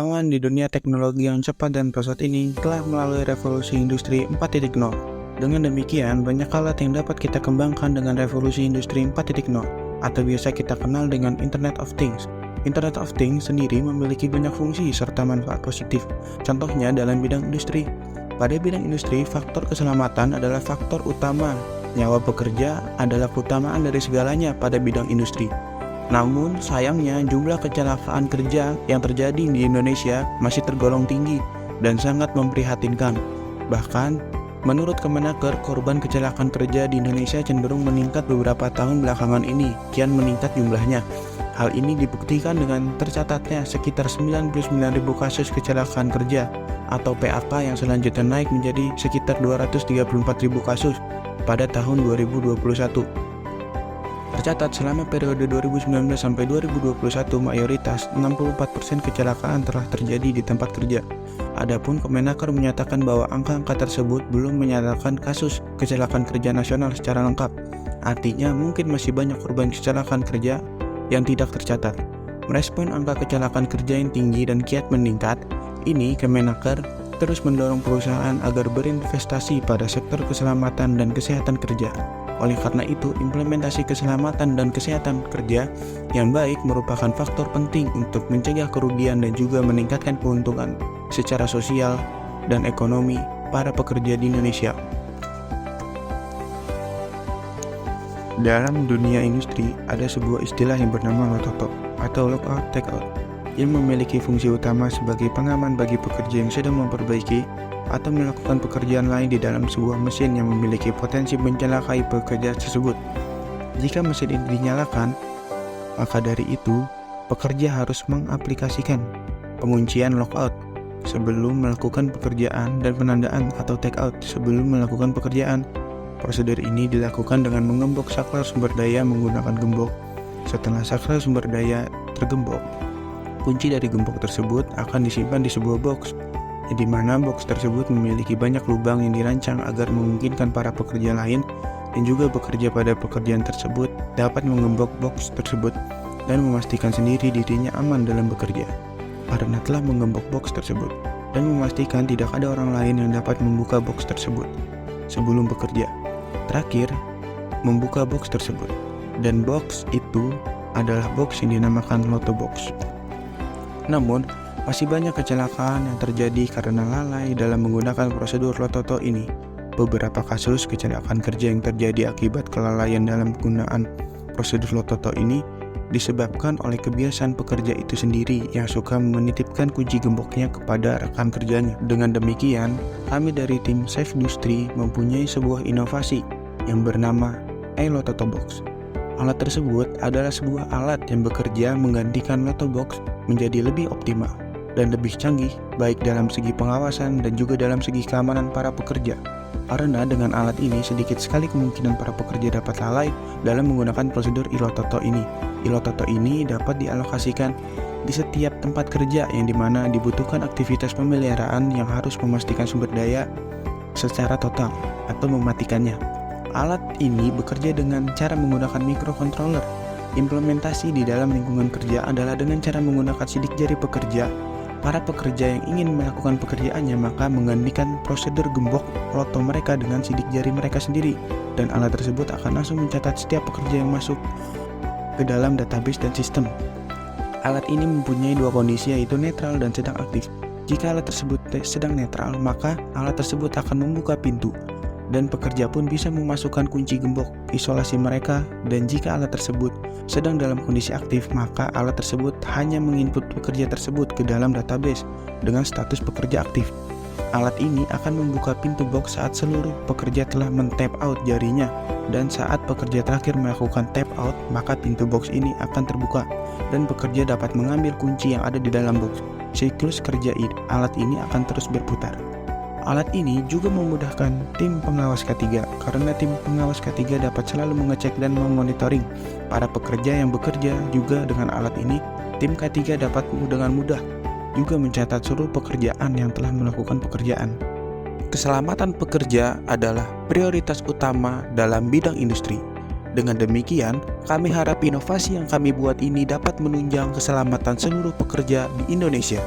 Di dunia teknologi yang cepat dan pesat ini telah melalui revolusi industri 4.0. Dengan demikian, banyak alat yang dapat kita kembangkan dengan revolusi industri 4.0 atau biasa kita kenal dengan Internet of Things. Internet of Things sendiri memiliki banyak fungsi serta manfaat positif. Contohnya dalam bidang industri. Pada bidang industri, faktor keselamatan adalah faktor utama. Nyawa pekerja adalah keutamaan dari segalanya pada bidang industri. Namun sayangnya jumlah kecelakaan kerja yang terjadi di Indonesia masih tergolong tinggi dan sangat memprihatinkan. Bahkan menurut Kemenaker, korban kecelakaan kerja di Indonesia cenderung meningkat beberapa tahun belakangan ini, kian meningkat jumlahnya. Hal ini dibuktikan dengan tercatatnya sekitar 99.000 kasus kecelakaan kerja atau PAK yang selanjutnya naik menjadi sekitar 234.000 kasus pada tahun 2021. Tercatat selama periode 2019 sampai 2021 mayoritas 64% kecelakaan telah terjadi di tempat kerja. Adapun Kemenaker menyatakan bahwa angka-angka tersebut belum menyatakan kasus kecelakaan kerja nasional secara lengkap. Artinya mungkin masih banyak korban kecelakaan kerja yang tidak tercatat. Merespon angka kecelakaan kerja yang tinggi dan kiat meningkat, ini Kemenaker terus mendorong perusahaan agar berinvestasi pada sektor keselamatan dan kesehatan kerja. Oleh karena itu, implementasi keselamatan dan kesehatan kerja yang baik merupakan faktor penting untuk mencegah kerugian dan juga meningkatkan keuntungan secara sosial dan ekonomi para pekerja di Indonesia. Dalam dunia industri, ada sebuah istilah yang bernama lototo atau lockout takeout yang memiliki fungsi utama sebagai pengaman bagi pekerja yang sedang memperbaiki atau melakukan pekerjaan lain di dalam sebuah mesin yang memiliki potensi mencelakai pekerja tersebut. Jika mesin ini dinyalakan, maka dari itu pekerja harus mengaplikasikan penguncian lockout sebelum melakukan pekerjaan dan penandaan atau take out sebelum melakukan pekerjaan. Prosedur ini dilakukan dengan mengembok saklar sumber daya menggunakan gembok. Setelah saklar sumber daya tergembok, kunci dari gembok tersebut akan disimpan di sebuah box, di mana box tersebut memiliki banyak lubang yang dirancang agar memungkinkan para pekerja lain yang juga bekerja pada pekerjaan tersebut dapat mengembok box tersebut dan memastikan sendiri dirinya aman dalam bekerja karena telah mengembok box tersebut, dan memastikan tidak ada orang lain yang dapat membuka box tersebut sebelum bekerja. Terakhir, membuka box tersebut, dan box itu adalah box yang dinamakan Lotto Box. Namun, masih banyak kecelakaan yang terjadi karena lalai dalam menggunakan prosedur lototo ini. Beberapa kasus kecelakaan kerja yang terjadi akibat kelalaian dalam penggunaan prosedur lototo ini disebabkan oleh kebiasaan pekerja itu sendiri yang suka menitipkan kunci gemboknya kepada rekan kerjanya. Dengan demikian, kami dari tim Safe Industry mempunyai sebuah inovasi yang bernama iLototo Box. Alat tersebut adalah sebuah alat yang bekerja menggantikan Lotto Box menjadi lebih optimal dan lebih canggih, baik dalam segi pengawasan dan juga dalam segi keamanan para pekerja. Karena dengan alat ini sedikit sekali kemungkinan para pekerja dapat lalai dalam menggunakan prosedur iLototo ini. iLototo ini dapat dialokasikan di setiap tempat kerja yang dimana dibutuhkan aktivitas pemeliharaan yang harus memastikan sumber daya secara total atau mematikannya. Alat ini bekerja dengan cara menggunakan microcontroller. Implementasi di dalam lingkungan kerja adalah dengan cara menggunakan sidik jari pekerja. Para pekerja yang ingin melakukan pekerjaannya maka menggantikan prosedur gembok loto mereka dengan sidik jari mereka sendiri, dan alat tersebut akan langsung mencatat setiap pekerja yang masuk ke dalam database dan sistem. Alat ini mempunyai dua kondisi, yaitu netral dan sedang aktif. Jika alat tersebut sedang netral, maka alat tersebut akan membuka pintu dan pekerja pun bisa memasukkan kunci gembok isolasi mereka, dan jika alat tersebut sedang dalam kondisi aktif, maka alat tersebut hanya menginput pekerja tersebut ke dalam database dengan status pekerja aktif. Alat ini akan membuka pintu box saat seluruh pekerja telah men-tap out jarinya, dan saat pekerja terakhir melakukan tap out, maka pintu box ini akan terbuka dan pekerja dapat mengambil kunci yang ada di dalam box. Siklus kerja alat ini akan terus berputar. Alat ini juga memudahkan tim pengawas K3 karena tim pengawas K3 dapat selalu mengecek dan memonitoring para pekerja yang bekerja. Juga dengan alat ini, tim K3 dapat dengan mudah juga mencatat seluruh pekerjaan yang telah melakukan pekerjaan. Keselamatan pekerja adalah prioritas utama dalam bidang industri. Dengan demikian, kami harap inovasi yang kami buat ini dapat menunjang keselamatan seluruh pekerja di Indonesia.